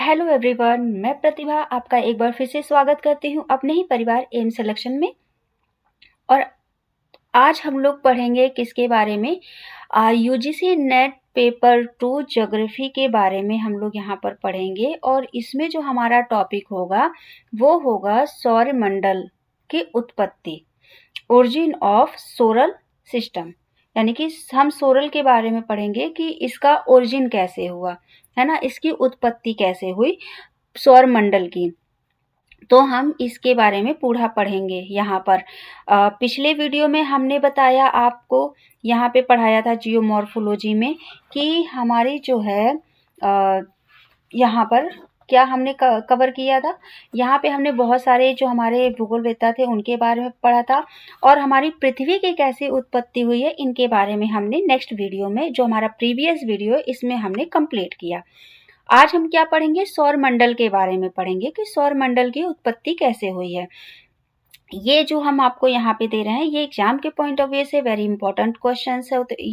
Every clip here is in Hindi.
हेलो एवरीवन, मैं प्रतिभा आपका एक बार फिर से स्वागत करती हूँ अपने ही परिवार एम सिलेक्शन में। और आज हम लोग पढ़ेंगे किसके बारे में? यूजीसी नेट पेपर 2 ज्योग्राफी के बारे में हम लोग यहाँ पर पढ़ेंगे। और इसमें जो हमारा टॉपिक होगा वो होगा सौरमंडल की उत्पत्ति, ओरिजिन ऑफ सोलर सिस्टम। यानी कि हम सोलर के बारे में पढ़ेंगे कि इसका ओरिजिन कैसे हुआ, है ना, इसकी उत्पत्ति कैसे हुई सौरमंडल की। तो हम इसके बारे में पूरा पढ़ेंगे यहाँ पर। पिछले वीडियो में हमने बताया आपको, यहाँ पे पढ़ाया था जियोमॉर्फोलॉजी में कि हमारी जो है यहाँ पर क्या हमने कवर किया था। यहाँ पे हमने बहुत सारे जो हमारे भूगोलवेत्ता थे उनके बारे में पढ़ा था, और हमारी पृथ्वी की कैसी उत्पत्ति हुई है इनके बारे में हमने नेक्स्ट वीडियो में, जो हमारा प्रीवियस वीडियो है, इसमें हमने कंप्लीट किया। आज हम क्या पढ़ेंगे? सौरमंडल के बारे में पढ़ेंगे कि सौरमंडल की उत्पत्ति कैसे हुई है। ये जो हम आपको यहाँ पे दे रहे हैं ये एग्जाम के पॉइंट ऑफ व्यू से वेरी इंपॉर्टेंट क्वेश्चन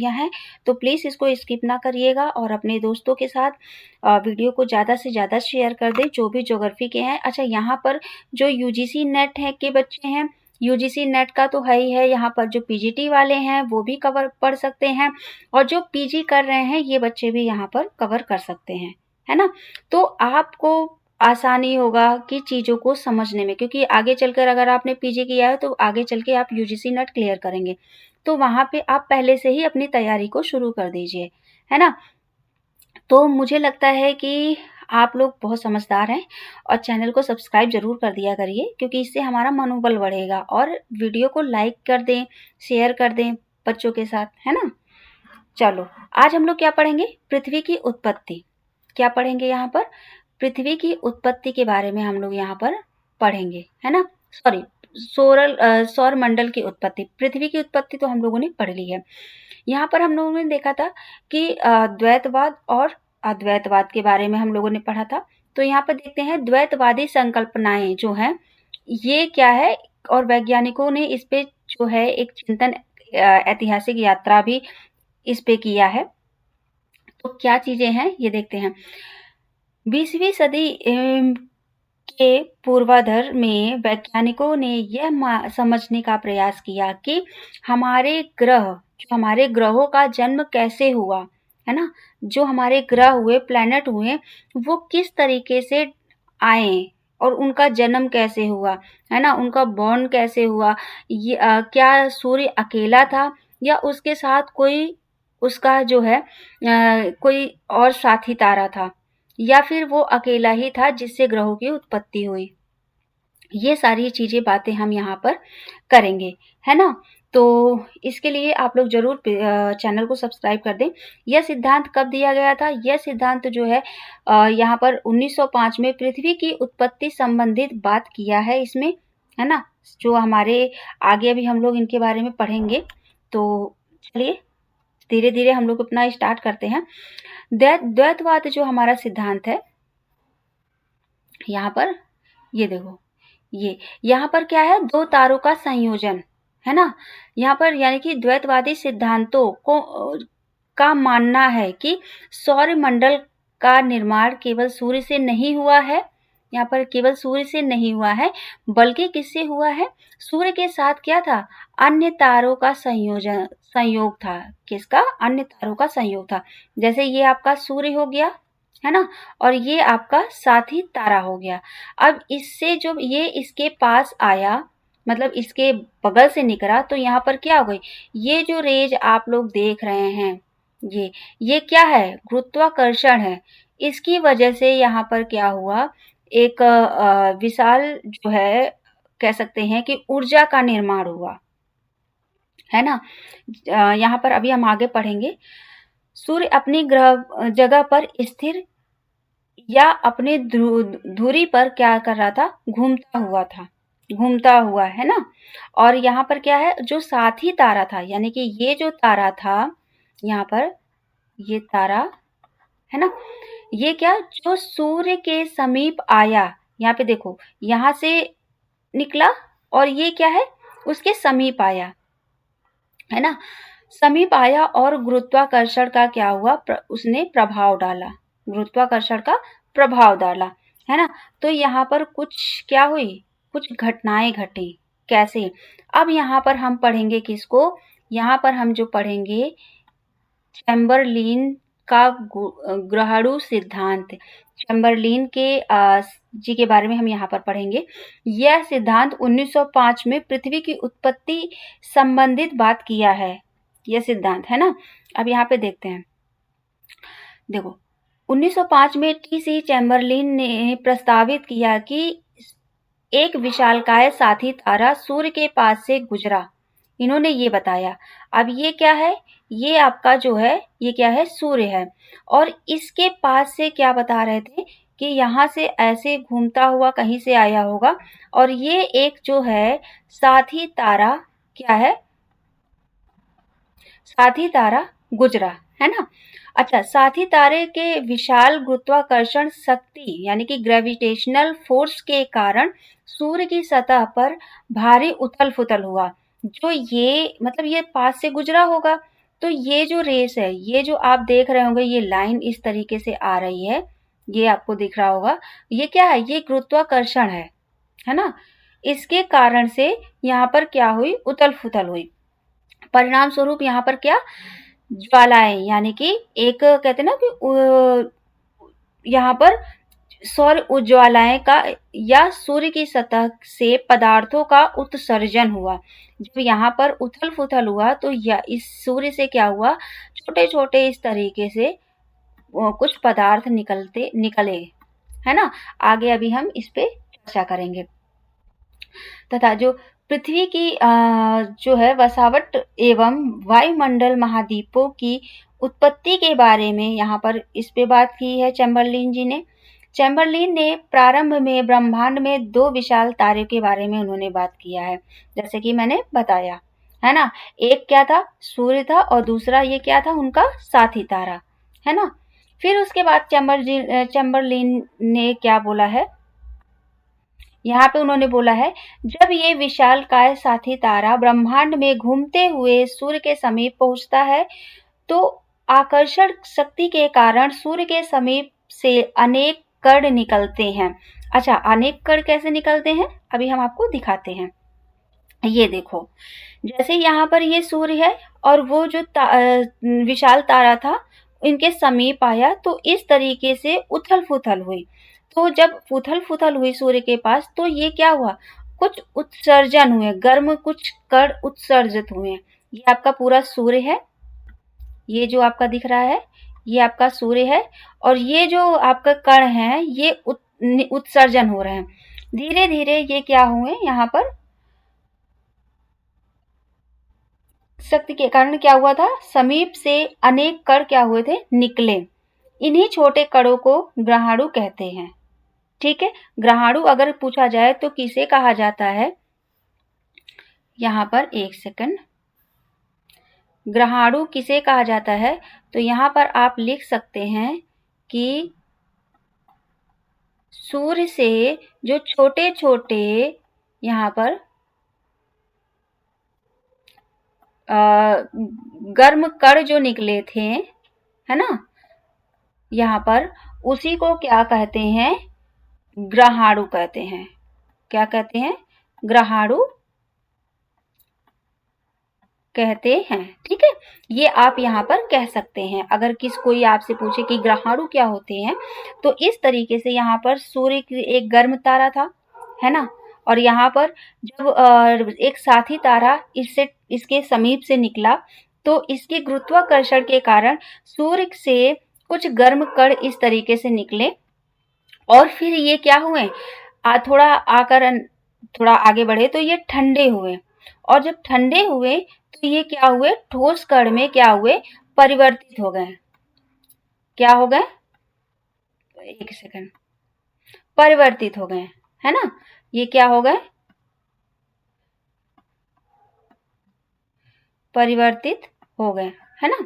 है, तो प्लीज़ इसको स्किप ना करिएगा और अपने दोस्तों के साथ वीडियो को ज़्यादा से ज़्यादा शेयर कर दें जो भी ज्योग्राफी के हैं। अच्छा, यहाँ पर जो यूजीसी नेट है के बच्चे हैं, यूजीसी नेट का तो है ही है, यहाँ पर जो पीजीटी वाले हैं वो भी कवर पढ़ सकते हैं, और जो पीजी कर रहे हैं ये बच्चे भी यहाँ पर कवर कर सकते हैं, है ना। तो आपको आसानी होगा कि चीज़ों को समझने में, क्योंकि आगे चलकर अगर आपने पीजी किया है तो आगे चल के आप यूजीसी नेट क्लियर करेंगे, तो वहाँ पे आप पहले से ही अपनी तैयारी को शुरू कर दीजिए, है ना। तो मुझे लगता है कि आप लोग बहुत समझदार हैं और चैनल को सब्सक्राइब ज़रूर कर दिया करिए, क्योंकि इससे हमारा मनोबल बढ़ेगा। और वीडियो को लाइक कर दें, शेयर कर दें बच्चों के साथ, है ना। चलो, आज हम लोग क्या पढ़ेंगे? पृथ्वी की उत्पत्ति। क्या पढ़ेंगे यहाँ पर? पृथ्वी की उत्पत्ति के बारे में हम लोग यहाँ पर पढ़ेंगे, है ना। सॉरी, सौरमंडल की उत्पत्ति। पृथ्वी की उत्पत्ति तो हम लोगों ने पढ़ ली है। यहाँ पर हम लोगों ने देखा था कि द्वैतवाद और अद्वैतवाद के बारे में हम लोगों ने पढ़ा था। तो यहाँ पर देखते हैं द्वैतवादी संकल्पनाएं जो हैं ये क्या है, और वैज्ञानिकों ने इस पे जो है एक चिंतन, ऐतिहासिक यात्रा भी इस पे किया है। तो क्या चीजें हैं ये देखते हैं। 20वीं सदी के पूर्वार्ध में वैज्ञानिकों ने यह समझने का प्रयास किया कि हमारे ग्रहों का जन्म कैसे हुआ, है ना। जो हमारे ग्रह हुए, प्लैनेट हुए, वो किस तरीके से आए और उनका जन्म कैसे हुआ, है ना, उनका बॉर्न कैसे हुआ। क्या सूर्य अकेला था या उसके साथ कोई उसका जो है कोई और साथी तारा था, या फिर वो अकेला ही था जिससे ग्रहों की उत्पत्ति हुई। ये सारी चीजें बातें हम यहाँ पर करेंगे, है ना। तो इसके लिए आप लोग जरूर चैनल को सब्सक्राइब कर दें। यह सिद्धांत कब दिया गया था? यह सिद्धांत जो है यहाँ पर 1905 में पृथ्वी की उत्पत्ति संबंधित बात किया है इसमें, है ना। जो हमारे आगे अभी हम लोग इनके बारे में पढ़ेंगे। तो चलिए धीरे धीरे हम लोग अपना स्टार्ट करते हैं। द्वैतवाद जो हमारा सिद्धांत है, यहाँ पर ये देखो, ये यहाँ पर क्या है? दो तारों का संयोजन, है ना। यहाँ पर यानी कि द्वैतवादी सिद्धांतों को का मानना है कि सौरमंडल का निर्माण केवल सूर्य से नहीं हुआ है। यहाँ पर केवल सूर्य से नहीं हुआ है, बल्कि किससे हुआ है? सूर्य के साथ क्या था? अन्य तारों का संयोग था। किसका? अन्य तारों का संयोग था। जैसे ये आपका सूर्य हो गया, है ना, और ये आपका साथी तारा हो गया। अब इससे जो ये इसके पास आया, मतलब इसके बगल से निकला, तो यहाँ पर क्या हो गई? ये जो रेज आप लोग देख रहे हैं, ये क्या है? गुरुत्वाकर्षण है। इसकी वजह से यहाँ पर क्या हुआ? एक विशाल जो है, कह सकते हैं कि ऊर्जा का निर्माण हुआ, है ना। यहाँ पर अभी हम आगे पढ़ेंगे। सूर्य अपनी जगह पर स्थिर या अपने धुरी पर क्या कर रहा था? घूमता हुआ, है ना। और यहाँ पर क्या है? जो साथी तारा था, यानी कि ये जो तारा था, यहाँ पर ये तारा, है ना, ये क्या? जो सूर्य के समीप आया, यहाँ पे देखो, यहाँ से निकला और ये क्या है? उसके समीप आया, है ना, समीप आया, और गुरुत्वाकर्षण का क्या हुआ? उसने प्रभाव डाला। गुरुत्वाकर्षण का प्रभाव डाला, है ना। तो यहाँ पर कुछ क्या हुई, कुछ घटनाएं घटी। कैसे? अब यहाँ पर हम पढ़ेंगे किसको, यहाँ पर हम जो पढ़ेंगे चैम्बरलिन का ग्रहाणु सिद्धांत, चैम्बरलिन के जी के बारे में हम यहाँ पर पढ़ेंगे। यह सिद्धांत 1905 में पृथ्वी की उत्पत्ति संबंधित बात किया है, यह सिद्धांत, है ना। अब यहाँ पे देखते हैं, देखो 1905 में टी.सी. चैम्बरलिन ने प्रस्तावित किया कि एक विशालकाय साथी तारा सूर्य के पास से गुजरा, इन्होंने ये बताया। अब ये क्या है, ये आपका जो है ये क्या है, सूर्य है, और इसके पास से क्या बता रहे थे कि यहाँ से ऐसे घूमता हुआ कहीं से आया होगा, और ये एक जो है साथी तारा क्या है, साथी तारा गुजरा, है ना। अच्छा, साथी तारे के विशाल गुरुत्वाकर्षण शक्ति यानी कि ग्रेविटेशनल फोर्स के कारण सूर्य की सतह पर भारी उथल पुथल हुआ। जो ये मतलब ये पास से गुजरा होगा, तो ये जो रेस है, ये जो आप देख रहे होंगे, ये लाइन इस तरीके से आ रही है, ये आपको दिख रहा होगा, ये क्या है, ये गुरुत्वाकर्षण है ना। इसके कारण से यहाँ पर क्या हुई, उथल पुथल हुई। परिणाम स्वरूप यहाँ पर क्या, ज्वालाएं, यानी कि एक कहते हैं ना कि यहाँ पर सौर उज्ज्वलाएं का या सूर्य की सतह से पदार्थों का उत्सर्जन हुआ। जब यहाँ पर उथल पुथल हुआ तो इस सूर्य से क्या हुआ, छोटे छोटे इस तरीके से कुछ पदार्थ निकले, है ना। आगे अभी हम इस पे चर्चा करेंगे। तथा जो पृथ्वी की जो है वसावट एवं वायुमंडल महाद्वीपों की उत्पत्ति के बारे में यहाँ पर इस पे बात की है चैम्बरलिन जी ने। चैम्बरलिन ने प्रारंभ में ब्रह्मांड में दो विशाल तारे के बारे में उन्होंने बात किया है, जैसे कि मैंने बताया, है ना। एक क्या था, सूर्य था, और दूसरा ये क्या था, उनका साथी तारा, है ना। फिर उसके बाद चैम्बरलिन ने क्या बोला है, यहाँ पे उन्होंने बोला है, जब ये विशालकाय साथी तारा ब्रह्मांड में घूमते हुए सूर्य के समीप पहुंचता है तो आकर्षण शक्ति के कारण सूर्य के समीप से अनेक कण निकलते हैं। अच्छा, अनेक कण कैसे निकलते हैं, अभी हम आपको दिखाते हैं। ये देखो, जैसे यहाँ पर ये सूर्य है और वो जो विशाल तारा था इनके समीप आया, तो इस तरीके से उथल पुथल हुई। तो जब उथल पुथल हुई सूर्य के पास, तो ये क्या हुआ, कुछ उत्सर्जन हुए, गर्म कुछ कण उत्सर्जित हुए। ये आपका पूरा सूर्य है, ये जो आपका दिख रहा है ये आपका सूर्य है, और ये जो आपका कण है ये उत्सर्जन हो रहे हैं। धीरे धीरे ये क्या हुए, यहाँ पर शक्ति के कारण क्या हुआ था, समीप से अनेक कण क्या हुए थे, निकले। इन्हीं छोटे कणों को ग्रहाणु कहते हैं। ठीक है, ग्रहाणु अगर पूछा जाए तो किसे कहा जाता है, यहाँ पर एक सेकंड, ग्रहाणु किसे कहा जाता है, तो यहाँ पर आप लिख सकते हैं कि सूर्य से जो छोटे छोटे यहाँ पर गर्म कण जो निकले थे, है ना, यहाँ पर उसी को क्या कहते हैं, ग्रहाणु कहते हैं। क्या कहते हैं, ग्रहाणु कहते हैं। ठीक है, ये आप यहाँ पर कह सकते हैं। अगर कोई आपसे पूछे कि ग्रहाणु क्या होते हैं, तो इस तरीके से यहाँ पर सूर्य एक गर्म तारा था, है ना, और यहाँ पर जब एक साथी तारा इसके समीप से निकला, तो इसके गुरुत्वाकर्षण के कारण सूर्य से कुछ गर्म कण इस तरीके से निकले, और फिर ये क्या हुए, थोड़ा आगे बढ़े तो ये ठंडे हुए, और जब ठंडे हुए तो ये क्या हुए, ठोस कण में क्या हुए, परिवर्तित हो गए। क्या हो गए, एक सेकंड, परिवर्तित हो गए, है ना। ये क्या हो गए, परिवर्तित हो गए, है ना।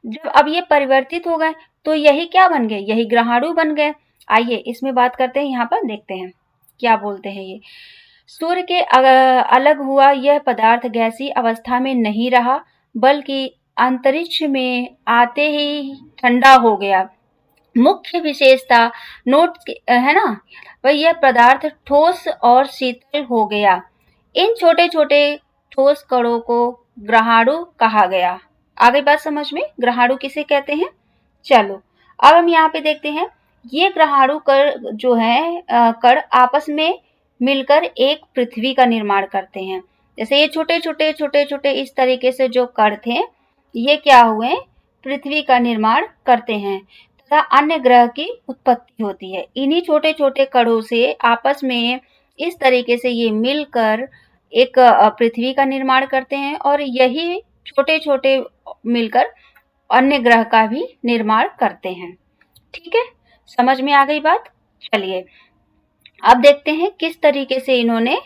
जब अब ये परिवर्तित हो गए तो यही क्या बन गए, यही ग्रहाणु बन गए। आइए इसमें बात करते हैं, यहाँ पर देखते हैं क्या बोलते हैं ये। सूर्य के अलग हुआ यह पदार्थ गैसीय अवस्था में नहीं रहा, बल्कि अंतरिक्ष में आते ही ठंडा हो गया। मुख्य विशेषता नोट है ना, वह यह पदार्थ ठोस और शीतल हो गया। इन छोटे छोटे ठोस कणों को ग्रहाणु कहा गया। आगे बात समझ में, ग्रहाणु किसे कहते हैं। चलो अब हम यहाँ पे देखते हैं, ये ग्रहाणु कण जो है कण आपस में मिलकर एक पृथ्वी का निर्माण करते हैं। जैसे ये छोटे छोटे छोटे छोटे इस तरीके से जो कण थे, ये क्या हुए, पृथ्वी का निर्माण करते हैं तथा अन्य ग्रह की उत्पत्ति होती है। इन्हीं छोटे छोटे कणों से आपस में इस तरीके से ये मिलकर एक पृथ्वी का निर्माण करते हैं और यही छोटे छोटे मिलकर अन्य ग्रह का भी निर्माण करते हैं। ठीक है, समझ में आ गई बात। चलिए अब देखते हैं किस तरीके से इन्होंने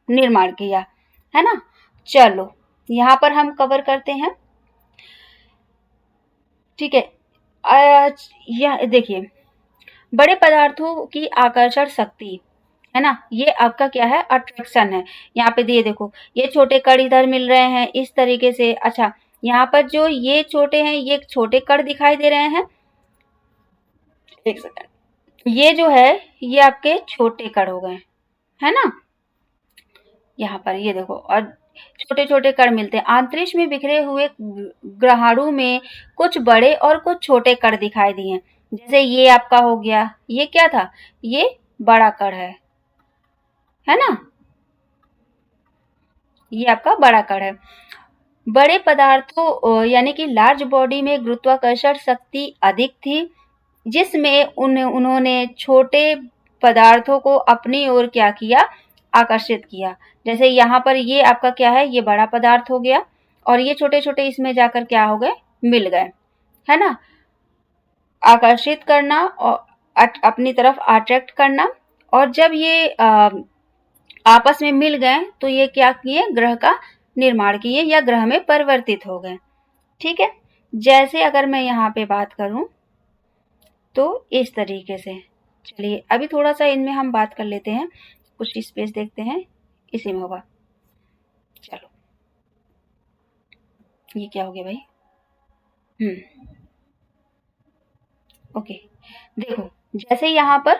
निर्माण किया, है ना। चलो यहाँ पर हम कवर करते हैं। ठीक है, यह देखिए, बड़े पदार्थों की आकर्षण शक्ति, है ना, ये आपका क्या है, अट्रैक्शन है। यहाँ पे दिए देखो, ये छोटे कण इधर मिल रहे हैं इस तरीके से। अच्छा, यहाँ पर जो ये छोटे हैं, ये छोटे कण दिखाई दे रहे हैं। एक सेकंड, ये जो है ये आपके छोटे कण हो गए, है ना। यहाँ पर ये देखो, और छोटे छोटे कण मिलते हैं। अंतरिक्ष में बिखरे हुए ग्रहाणु में कुछ बड़े और कुछ छोटे कण दिखाई दिए। जैसे ये आपका हो गया, ये क्या था, ये बड़ा कण है ना, ये आपका बड़ा कण है। बड़े पदार्थों यानी कि लार्ज बॉडी में गुरुत्वाकर्षण शक्ति अधिक थी, जिसमें उन्होंने छोटे पदार्थों को अपनी ओर क्या किया, आकर्षित किया। जैसे यहाँ पर ये आपका क्या है, ये बड़ा पदार्थ हो गया और ये छोटे छोटे इसमें जाकर क्या हो गए, मिल गए, है ना। आकर्षित करना और अपनी तरफ अट्रैक्ट करना, और जब ये आपस में मिल गए तो ये क्या किए, ग्रह का निर्माण किए या ग्रह में परिवर्तित हो गए। ठीक है, जैसे अगर मैं यहाँ पे बात करूं तो इस तरीके से। चलिए अभी थोड़ा सा इनमें हम बात कर लेते हैं, कुछ स्पेस देखते हैं, इसी में होगा। चलो ये क्या हो गया भाई, ओके। देखो जैसे यहाँ पर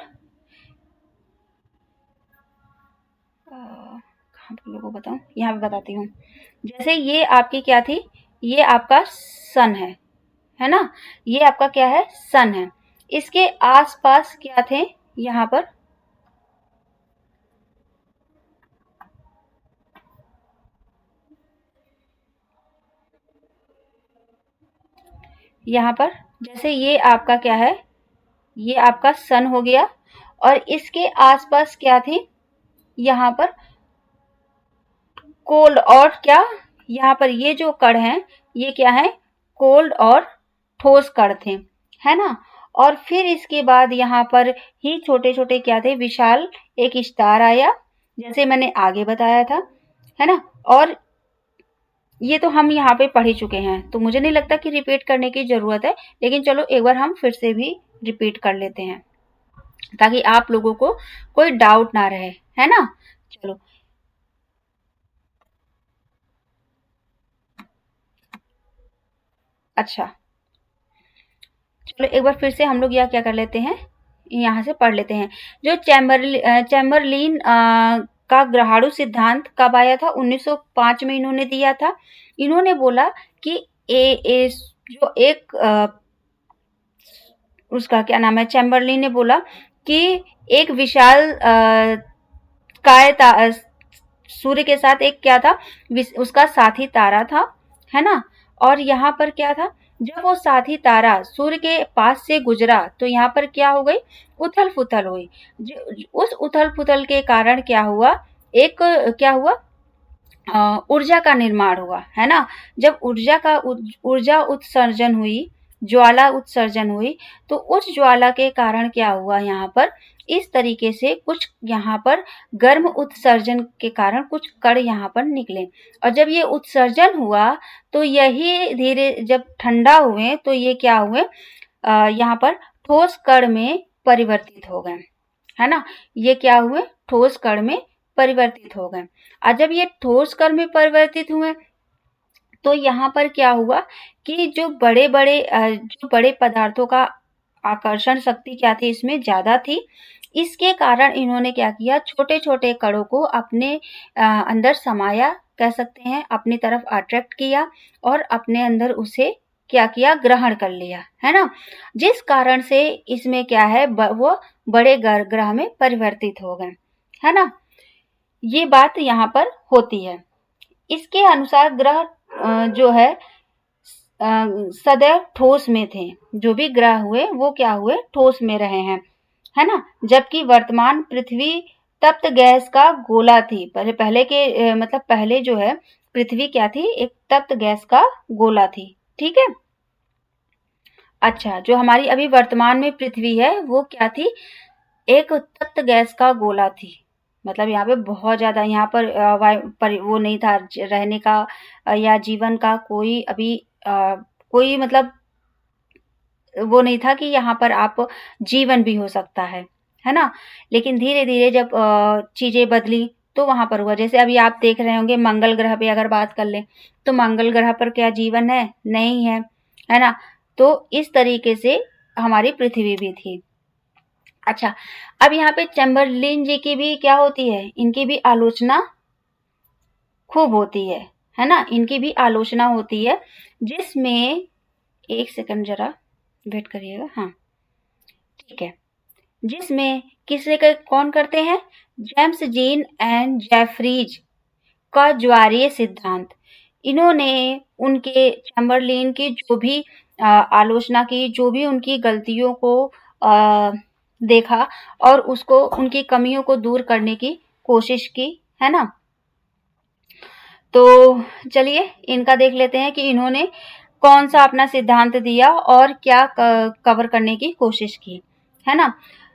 कहाँ पर लोगों को बताऊं, यहाँ पे बताती हूँ। जैसे ये आपकी क्या थी, ये आपका सन है ना, ये आपका क्या है, सन है। इसके आसपास क्या थे, यहाँ पर जैसे ये आपका क्या है, ये आपका सन हो गया और इसके आसपास क्या थी, यहाँ पर कोल्ड और क्या, यहाँ पर ये जो कण हैं ये क्या है, कोल्ड और ठोस कण थे, है ना। और फिर इसके बाद यहाँ पर ही छोटे छोटे क्या थे, विशाल एक स्टार आया, जैसे मैंने आगे बताया था, है ना। और ये तो हम यहाँ पे पढ़ ही चुके हैं, तो मुझे नहीं लगता कि रिपीट करने की जरूरत है, लेकिन चलो एक बार हम फिर से भी रिपीट कर लेते हैं ताकि आप लोगों को कोई डाउट ना रहे, है ना। चलो अच्छा, चलो एक बार फिर से हम लोग यह क्या कर लेते हैं, यहाँ से पढ़ लेते हैं। जो चैम्बरलिन का ग्रहाणु सिद्धांत कब आया था, 1905 में इन्होंने दिया था। इन्होंने बोला कि ए जो एक उसका क्या नाम है, चैम्बरलिन ने बोला कि एक विशाल काय सूर्य के साथ एक क्या था, उसका साथी तारा था, है ना। और यहाँ पर क्या था, जब वो साथी तारा सूर्य के पास से गुजरा तो यहाँ पर क्या हो गई, उथल पुथल हुई। उस उथल पुथल के कारण क्या हुआ, एक क्या हुआ, ऊर्जा का निर्माण हुआ, है ना। जब ऊर्जा उत्सर्जन हुई, ज्वाला उत्सर्जन हुई, तो उस ज्वाला के कारण क्या हुआ, यहाँ पर इस तरीके से कुछ यहाँ पर गर्म उत्सर्जन के कारण कुछ कण यहाँ पर निकले। और जब ये उत्सर्जन हुआ तो यही धीरे जब ठंडा हुए तो ये क्या हुए, यहाँ पर ठोस कण में परिवर्तित हो गए, है ना। ये क्या हुए, ठोस कण में परिवर्तित हो गए। और जब ये ठोस कण में परिवर्तित हुए तो यहाँ पर क्या हुआ कि जो बड़े बड़े पदार्थों का आकर्षण शक्ति क्या थी इसमें ज़्यादा थी। इसके कारण इन्होंने क्या किया, छोटे-छोटे कणों को अपने अंदर समाया, कह सकते हैं अपनी तरफ अट्रैक्ट किया और अपने अंदर उसे क्या किया, ग्रहण कर लिया, है ना? जिस कारण से इसमें क्या है वो बड़े ग्रह में परिवर्तित हो गए, है ना? ये बात यहाँ पर होती है। इसके अनुसार ग्रह जो है सदैव ठोस में थे। जो भी ग्रह हुए वो क्या हुए, ठोस में रहे हैं, है ना? जबकि वर्तमान पृथ्वी तप्त गैस का गोला थी। पहले के मतलब पहले जो है पृथ्वी क्या थी, एक तप्त गैस का गोला थी। ठीक है। अच्छा, जो हमारी अभी वर्तमान में पृथ्वी है वो क्या थी, एक तप्त गैस का गोला थी। मतलब यहाँ पे बहुत ज्यादा, यहाँ पर वो नहीं था रहने का या जीवन का कोई अभी कोई मतलब वो नहीं था कि यहाँ पर आप जीवन भी हो सकता है ना? लेकिन धीरे धीरे जब चीजें बदली तो वहां पर हुआ। जैसे अभी आप देख रहे होंगे मंगल ग्रह पे अगर बात कर लें तो मंगल ग्रह पर क्या जीवन है, नहीं है ना? तो इस तरीके से हमारी पृथ्वी भी थी। अच्छा, अब यहाँ पे चैम्बरलिन जी की भी क्या होती है, इनकी भी आलोचना खूब होती है ना? इनकी भी आलोचना होती है, जिसमें एक सेकंड जरा वेट करिएगा। हाँ, ठीक है। जिसमें कौन करते हैं, जेम्स जीन एंड जेफरीज का ज्वारीय सिद्धांत। इन्होंने उनके चैम्बरलिन की जो भी आलोचना की, जो भी उनकी गलतियों को देखा और उसको, उनकी कमियों को दूर करने की कोशिश की, है ना? तो चलिए इनका देख लेते हैं कि इन्होंने कौन सा अपना सिद्धांत दिया और क्या कवर करने की कोशिश की, है ना?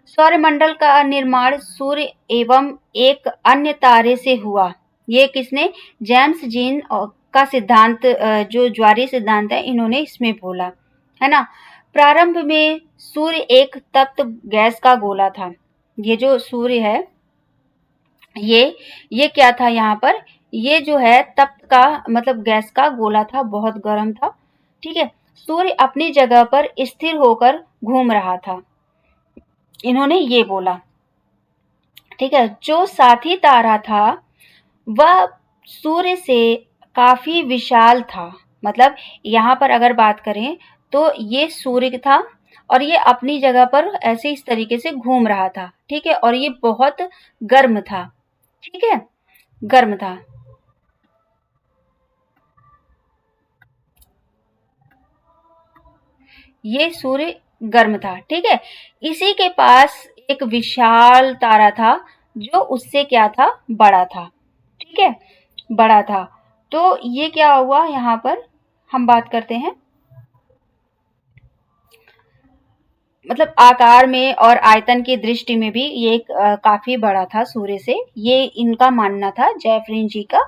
सौरमंडल का निर्माण सूर्य एवं एक अन्य तारे से हुआ। ये किसने, जेम्स जीन का सिद्धांत, जो ज्वारीय सिद्धांत है, इन्होंने इसमें बोला, है ना? प्रारंभ में सूर्य एक तप्त गैस का गोला था। ये जो सूर्य है ये क्या था, यहाँ पर ये जो है तप्त का मतलब गैस का गोला था, बहुत गर्म था। ठीक है। सूर्य अपनी जगह पर स्थिर होकर घूम रहा था, इन्होंने ये बोला। ठीक है। जो साथी तारा था वह सूर्य से काफी विशाल था। मतलब यहाँ पर अगर बात करें तो ये सूर्य था और ये अपनी जगह पर ऐसे इस तरीके से घूम रहा था। ठीक है। और ये बहुत गर्म था। ठीक है, गर्म था। ये सूर्य गर्म था। ठीक है। इसी के पास एक विशाल तारा था जो उससे क्या था, बड़ा था। ठीक है, बड़ा था। तो ये क्या हुआ, यहाँ पर हम बात करते हैं मतलब आकार में और आयतन की दृष्टि में भी ये काफी बड़ा था सूर्य से, ये इनका मानना था जेफरीन जी का।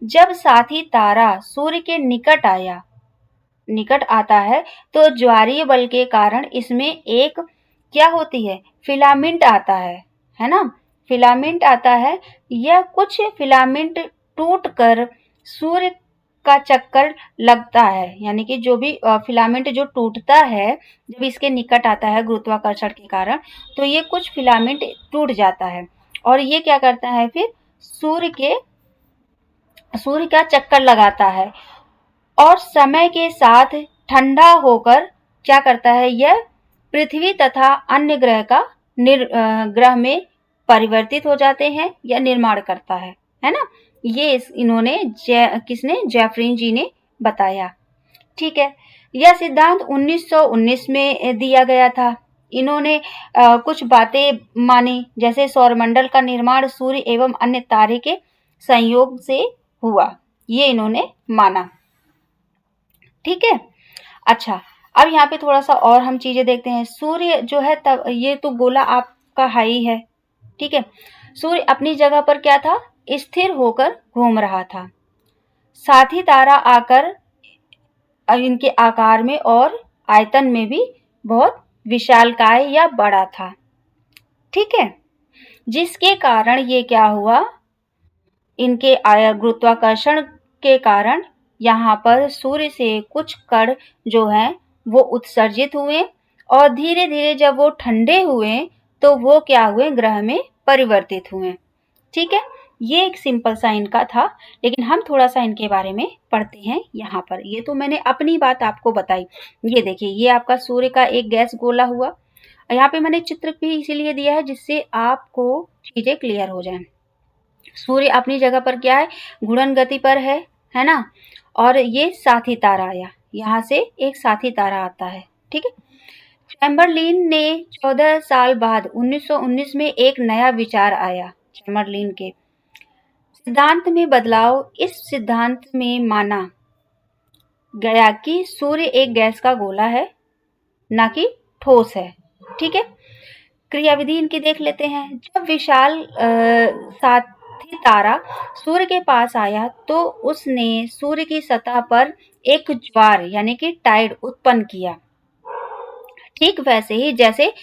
जब साथी तारा सूर्य के निकट आता है तो ज्वारीय बल के कारण इसमें एक क्या होती है, फिलामेंट आता है ना? फिलामेंट आता है। यह कुछ फिलामेंट टूट कर सूर्य का चक्कर लगता है। यानी कि जो भी फिलामेंट जो टूटता है जब इसके निकट आता है गुरुत्वाकर्षण के कारण, तो ये कुछ फिलामेंट टूट जाता है और ये क्या करता है, फिर सूर्य का चक्कर लगाता है और समय के साथ ठंडा होकर क्या करता है, यह पृथ्वी तथा अन्य ग्रह में परिवर्तित हो जाते हैं या निर्माण करता है ना? ये इन्होंने किसने, जेफरीन जी ने बताया। ठीक है। यह सिद्धांत 1919 में दिया गया था। इन्होंने कुछ बातें मानी, जैसे सौरमंडल का निर्माण सूर्य एवं अन्य तारे के संयोग से हुआ, ये इन्होंने माना। ठीक है। अच्छा, अब यहाँ पे थोड़ा सा और हम चीजें देखते हैं। सूर्य जो है तब ये तो गोला आपका हाई है। ठीक है। सूर्य अपनी जगह पर क्या था, स्थिर होकर घूम रहा था। साथ ही तारा आकर इनके आकार में और आयतन में भी बहुत विशालकाय या बड़ा था। ठीक है। जिसके कारण ये क्या हुआ, इनके गुरुत्वाकर्षण के कारण यहाँ पर सूर्य से कुछ कण जो हैं वो उत्सर्जित हुए और धीरे धीरे जब वो ठंडे हुए तो वो क्या हुए, ग्रह में परिवर्तित हुए। ठीक है, ये एक सिंपल सा इनका था, लेकिन हम थोड़ा सा इनके बारे में पढ़ते हैं यहाँ पर। ये तो मैंने अपनी बात आपको बताई। ये देखिए, ये आपका सूर्य का एक गैस गोला हुआ। यहाँ पे मैंने चित्र भी इसीलिए दिया है जिससे आपको चीजें क्लियर हो जाएं। सूर्य अपनी जगह पर क्या है, घूर्णन गति पर है ना। और ये साथी तारा आया, यहाँ से एक साथी तारा आता है। ठीक है, चैम्बरलिन ने 14 साल बाद 1919 में एक नया विचार आया। चैम्बरलिन के सिद्धांत में बदलाव। इस सिद्धांत में माना गया कि सूर्य एक गैस का गोला है, ना कि ठोस है। ठीक है, क्रियाविधि इनकी देख लेते हैं। जब विशाल साथी तारा सूर्य के पास आया तो उसने सूर्य की सतह पर एक ज्वार यानी कि टाइड उत्पन्न किया, ठीक वैसे ही जैसे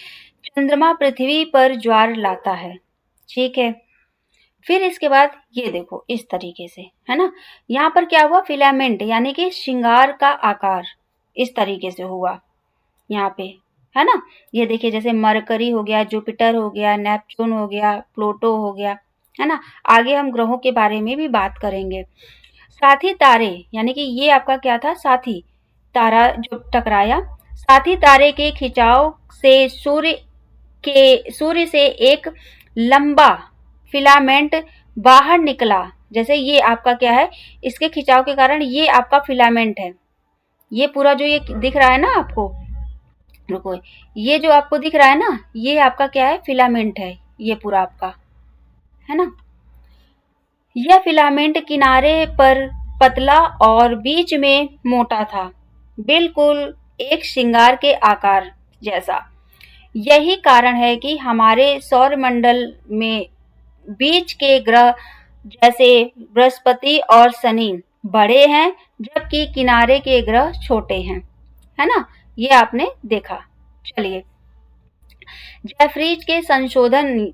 चंद्रमा पृथ्वी पर ज्वार लाता है। ठीक है, फिर इसके बाद ये देखो इस तरीके से, है ना। यहाँ पर क्या हुआ, फिलामेंट यानी कि श्रृंगार का आकार इस तरीके से हुआ यहाँ पे, है ना। ये देखिए, जैसे मरकरी हो गया, जुपिटर हो गया, नेपच्यून हो गया, प्लूटो हो गया, है ना। आगे हम ग्रहों के बारे में भी बात करेंगे। साथी तारे यानी कि ये आपका क्या था, साथी तारा जो टकराया। साथी तारे के खिंचाव से सूर्य से एक लंबा फिलामेंट बाहर निकला। जैसे ये आपका क्या है, इसके खिंचाव के कारण ये आपका फिलामेंट है। ये पूरा जो ये दिख रहा है ना आपको, रुको, ये जो आपको दिख रहा है ना, ये आपका क्या है, फिलामेंट है, ये पूरा आपका, है ना। यह फिलामेंट किनारे पर पतला और बीच में मोटा था, बिल्कुल एक श्रृंगार के आकार जैसा। यही कारण है कि हमारे सौरमंडल में बीच के ग्रह जैसे बृहस्पति और शनि बड़े हैं, जबकि किनारे के ग्रह छोटे हैं, है ना। ये आपने देखा। चलिए, जेफरीज के संशोधन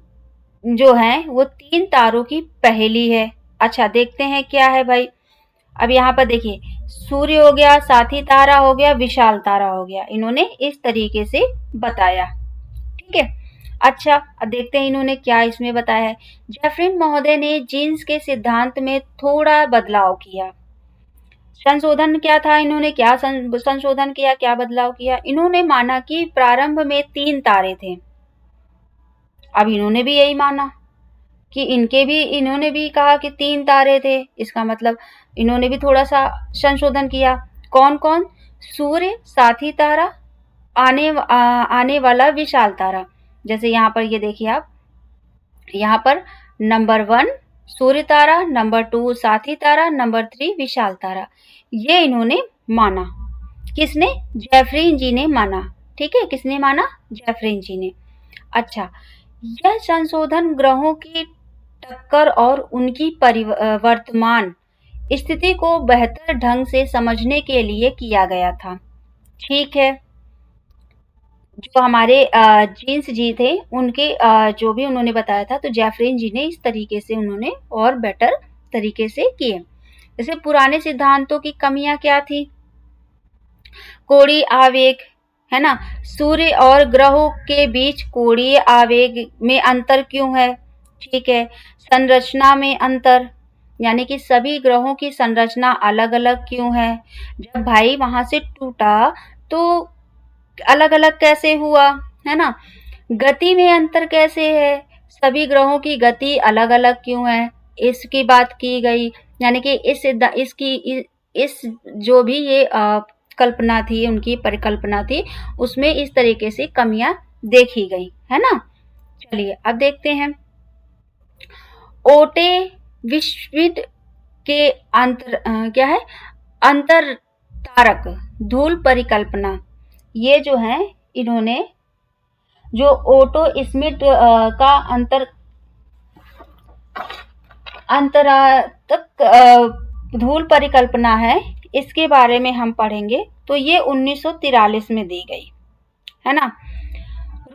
जो है वो 3 तारों की पहेली है। अच्छा, देखते हैं क्या है भाई। अब यहाँ पर देखिए, सूर्य हो गया, साथी तारा हो गया, विशाल तारा हो गया, इन्होंने इस तरीके से बताया। ठीक है, अच्छा, अब देखते हैं इन्होंने क्या इसमें बताया है। जेफरिन महोदय ने जीन्स के सिद्धांत में थोड़ा बदलाव किया। संशोधन क्या था, इन्होंने क्या संशोधन किया, क्या बदलाव किया। इन्होंने माना कि प्रारंभ में 3 तारे थे। अब इन्होंने भी यही माना कि इन्होंने भी कहा कि 3 तारे थे। इसका मतलब इन्होंने भी थोड़ा सा संशोधन किया। कौन कौन, सूर्य, साथी तारा, आने वाला विशाल तारा। जैसे यहाँ पर ये देखिए आप, यहाँ पर नंबर 1 सूर्य तारा, नंबर 2 साथी तारा, नंबर 3 विशाल तारा। ये इन्होंने माना। किसने, जेफरीन जी ने माना। ठीक है, किसने माना, जेफरीन जी ने। अच्छा, यह संशोधन ग्रहों की टक्कर और उनकी वर्तमान स्थिति को बेहतर ढंग से समझने के लिए किया गया था। ठीक है, जो हमारे जीन्स जी थे उनके जो भी उन्होंने बताया था, तो जेफरीन जी ने इस तरीके से उन्होंने और बेटर तरीके से किए। जैसे पुराने सिद्धांतों की कमियां क्या थी, कोणीय आवेग, है ना। सूर्य और ग्रहों के बीच कोणीय आवेग में अंतर क्यों है। ठीक है, संरचना में अंतर, यानी कि सभी ग्रहों की संरचना अलग अलग क्यों है। जब भाई वहां से टूटा तो अलग अलग कैसे हुआ, है ना। गति में अंतर कैसे है, सभी ग्रहों की गति अलग अलग क्यों है, इसकी बात की गई। यानी कि इस जो भी ये कल्पना थी, उनकी परिकल्पना थी, उसमें इस तरीके से कमियां देखी गई, है ना। चलिए अब देखते हैं, ओटे विश्व के क्या है, अंतर तारक धूल परिकल्पना। ये जो है इन्होंने जो ओटो स्मिथ का अंतरातक धूल परिकल्पना है, इसके बारे में हम पढ़ेंगे। तो ये 1943 में दी गई, है ना।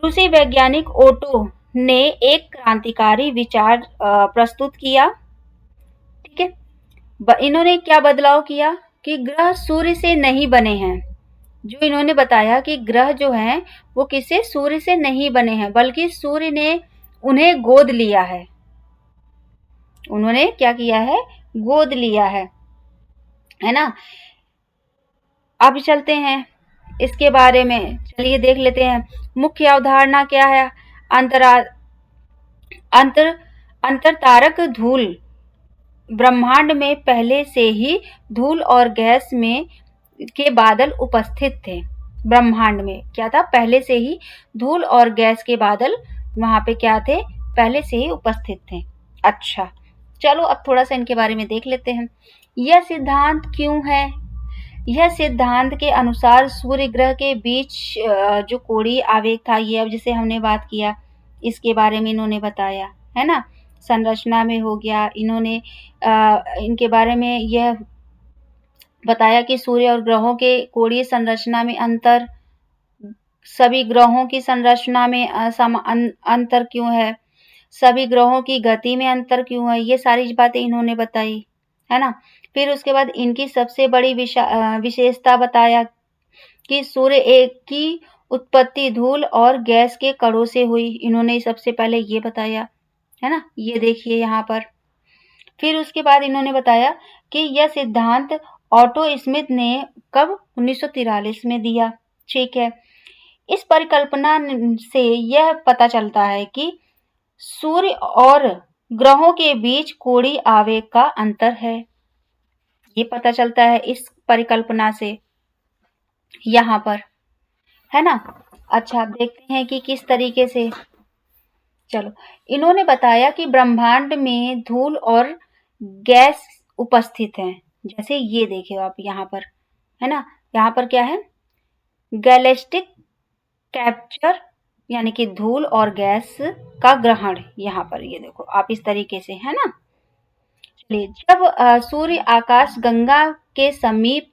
रूसी वैज्ञानिक ओटो ने एक क्रांतिकारी विचार प्रस्तुत किया। ठीक है, इन्होंने क्या बदलाव किया कि ग्रह सूर्य से नहीं बने हैं, जो इन्होंने बताया कि ग्रह जो हैं वो किससे, सूर्य से नहीं बने हैं, बल्कि सूर्य ने उन्हें गोद लिया है। उन्होंने क्या किया है, गोद लिया है ना। अब चलते हैं इसके बारे में, चलिए देख लेते हैं। मुख्य अवधारणा क्या है, अंतरा अंतर अंतरतारक धूल। ब्रह्मांड में पहले से ही धूल और गैस में के बादल उपस्थित थे। ब्रह्मांड में क्या था, पहले से ही धूल और गैस के बादल वहां पे क्या थे, पहले से ही उपस्थित थे। अच्छा, चलो अब थोड़ा सा इनके बारे में देख लेते हैं। यह सिद्धांत क्यों है, यह सिद्धांत के अनुसार सूर्य ग्रह के बीच जो कोणीय आवेग था, ये अब जिसे हमने बात किया इसके बारे में इन्होंने बताया है ना। संरचना में हो गया, इन्होंने इनके बारे में यह बताया कि सूर्य और ग्रहों के कोणीय संरचना में अंतर, सभी ग्रहों की संरचना में अंतर क्यों है, सभी ग्रहों की गति में अंतर क्यों है, ये सारी बातें इन्होंने बताई है ना। फिर उसके बाद इनकी सबसे बड़ी विशेषता बताया कि सूर्य एक की उत्पत्ति धूल और गैस के कणों से हुई। इन्होंने सबसे पहले ये बताया है ना, ये देखिए यहाँ पर। फिर उसके बाद इन्होंने बताया कि यह सिद्धांत ऑटो स्मिथ ने कब, 1943 में दिया। ठीक है, इस परिकल्पना से यह पता चलता है कि सूर्य और ग्रहों के बीच कोणीय आवेग का अंतर है, ये पता चलता है इस परिकल्पना से यहाँ पर, है ना। अच्छा, अब देखते हैं कि किस तरीके से। चलो, इन्होंने बताया कि ब्रह्मांड में धूल और गैस उपस्थित हैं। जैसे ये देखिए आप यहाँ पर, है ना, यहाँ पर क्या है, गैलेक्टिक कैप्चर, यानी कि धूल और गैस का ग्रहण। यहाँ पर ये देखो आप इस तरीके से, है ना। चलिए, जब सूर्य आकाश गंगा के समीप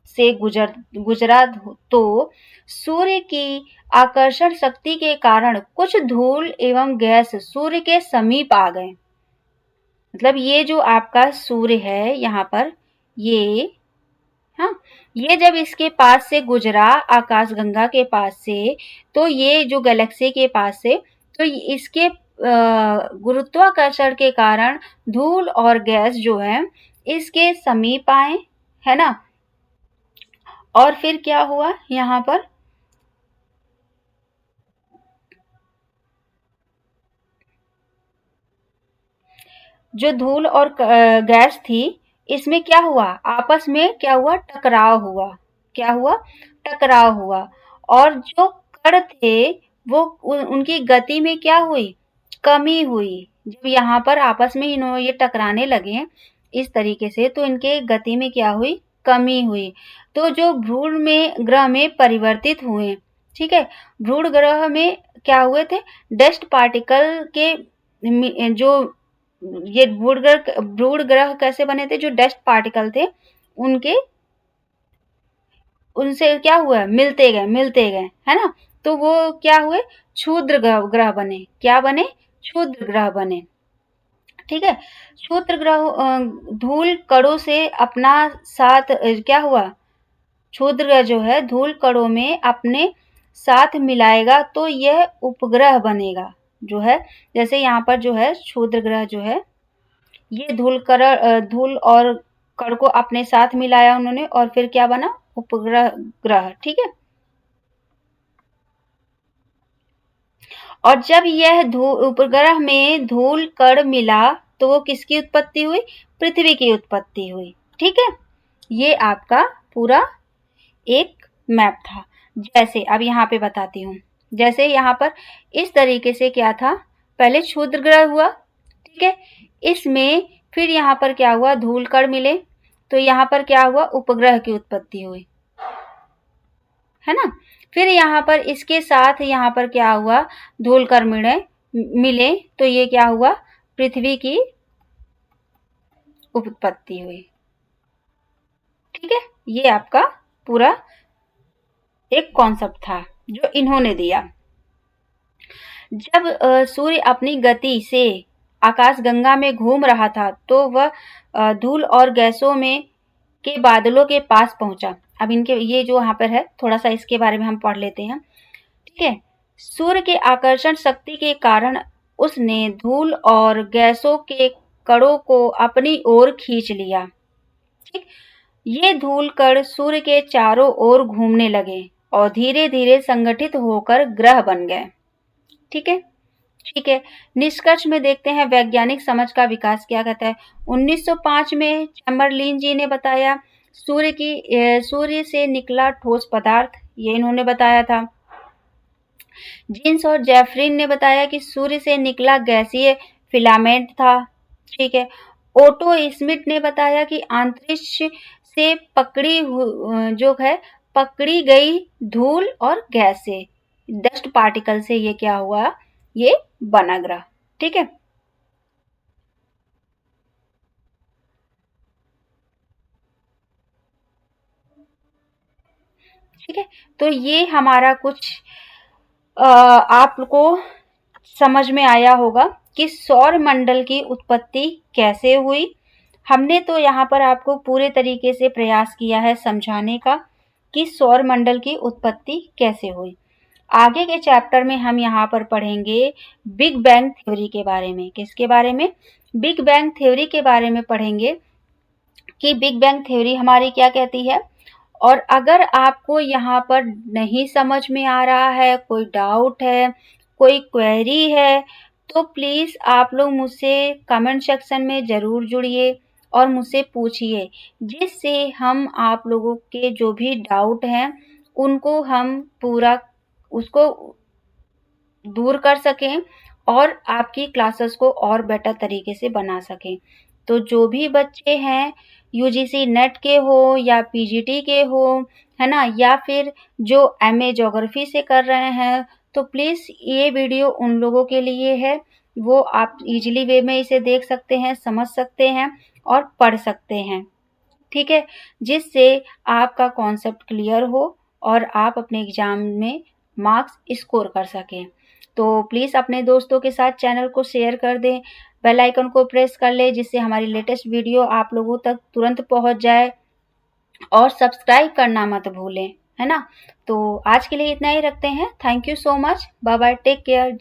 से गुजरा तो सूर्य की आकर्षण शक्ति के कारण कुछ धूल एवं गैस सूर्य के समीप आ गए। मतलब ये जो आपका सूर्य है यहाँ पर, ये, हाँ, ये जब इसके पास से गुजरा, आकाश गंगा के पास से, तो ये जो गैलेक्सी के पास से, तो इसके गुरुत्वाकर्षण के कारण धूल और गैस जो है इसके समीप आए, है ना। और फिर क्या हुआ यहाँ पर, जो धूल और गैस थी, इसमें क्या हुआ, आपस में क्या हुआ, टकराव हुआ। क्या हुआ, टकराव हुआ। और जो कण थे वो उनकी गति में क्या हुई, कमी हुई। जब यहाँ पर आपस में इन्होंने ये टकराने लगे इस तरीके से, तो इनके गति में क्या हुई, कमी हुई। तो जो भ्रूण में ग्रह में परिवर्तित हुए, ठीक है, भ्रूण ग्रह में क्या हुए थे, डस्ट पार्टिकल के जो ये भ्रूण ग्रह कैसे बने थे, जो डस्ट पार्टिकल थे उनके, उनसे क्या हुआ, मिलते गए, है ना। तो वो क्या हुए, क्षुद्र ग्रह बने। क्या बने, क्षुद्र ग्रह बने। ठीक है, क्षुद्र ग्रह धूल कणों से अपना साथ क्या हुआ, क्षुद्र ग्रह जो है धूल कणों में अपने साथ मिलाएगा तो यह उपग्रह बनेगा। जो है, जैसे यहाँ पर जो है क्षुद्र ग्रह जो है, ये धूल और कण को अपने साथ मिलाया उन्होंने, और फिर क्या बना, उपग्रह ग्रह। ठीक है, और जब यह उपग्रह में धूल कण मिला तो वो किसकी उत्पत्ति हुई, पृथ्वी की उत्पत्ति हुई। ठीक है, ये आपका पूरा एक मैप था। जैसे अब यहाँ पे बताती हूँ, जैसे यहाँ पर इस तरीके से क्या था, पहले क्षुद्र ग्रह हुआ, ठीक है, इसमें फिर यहाँ पर क्या हुआ, धूल कण मिले, तो यहाँ पर क्या हुआ, उपग्रह की उत्पत्ति हुई, है ना। फिर यहाँ पर इसके साथ यहाँ पर क्या हुआ, धूल कण मिले, तो ये क्या हुआ, पृथ्वी की उत्पत्ति हुई। ठीक है, ये आपका पूरा एक कॉन्सेप्ट था जो इन्होंने दिया। जब सूर्य अपनी गति से आकाशगंगा में घूम रहा था तो वह धूल और गैसों में के बादलों के पास पहुंचा। अब इनके ये जो यहाँ पर है थोड़ा सा इसके बारे में हम पढ़ लेते हैं। ठीक है, सूर्य के आकर्षण शक्ति के कारण उसने धूल और गैसों के कणों को अपनी ओर खींच लिया। ठीक, ये धूल कण सूर्य के चारों ओर घूमने लगे और धीरे धीरे संगठित होकर ग्रह बन गए। ठीक है, ठीक है, निष्कर्ष में देखते हैं वैज्ञानिक समझ का विकास क्या कहता है। 1905 में चैम्बरलिन जी ने बताया सूर्य से निकला ठोस पदार्थ, ये इन्होंने बताया था। जीन्स और जेफरिन ने बताया कि सूर्य से निकला गैसीय फिलामेंट था। ठीक है, ओटो स्मिथ ने बताया कि अंतरिक्ष से पकड़ी गई धूल और गैस से, डस्ट पार्टिकल से ये क्या हुआ, ये बना ग्रह। ठीक है, ठीक है, तो ये हमारा कुछ आपको समझ में आया होगा कि सौर मंडल की उत्पत्ति कैसे हुई। हमने तो यहाँ पर आपको पूरे तरीके से प्रयास किया है समझाने का कि सौर मंडल की उत्पत्ति कैसे हुई। आगे के चैप्टर में हम यहाँ पर पढ़ेंगे बिग बैंग थ्योरी के बारे में। किसके बारे में? बिग बैंग थ्योरी के बारे में पढ़ेंगे कि बिग बैंग थ्योरी हमारी क्या कहती है। और अगर आपको यहाँ पर नहीं समझ में आ रहा है, कोई डाउट है, कोई क्वेरी है, तो प्लीज़ आप लोग मुझसे कमेंट सेक्शन में ज़रूर जुड़िए और मुझसे पूछिए, जिससे हम आप लोगों के जो भी डाउट हैं उनको हम पूरा उसको दूर कर सकें और आपकी क्लासेस को और बेटर तरीके से बना सकें। तो जो भी बच्चे हैं यूजीसी नेट के हो या पीजीटी के हो, है ना, या फिर जो एमए ज्योग्राफी से कर रहे हैं, तो प्लीज़ ये वीडियो उन लोगों के लिए है। वो आप इजीली वे में इसे देख सकते हैं, समझ सकते हैं और पढ़ सकते हैं। ठीक है, जिससे आपका कॉन्सेप्ट क्लियर हो और आप अपने एग्जाम में मार्क्स स्कोर कर सकें। तो प्लीज़ अपने दोस्तों के साथ चैनल को शेयर कर दें, बेल आइकन को प्रेस कर लें, जिससे हमारी लेटेस्ट वीडियो आप लोगों तक तुरंत पहुंच जाए, और सब्सक्राइब करना मत भूलें, है ना। तो आज के लिए इतना ही रखते हैं। Thank you so much, bye bye, take care.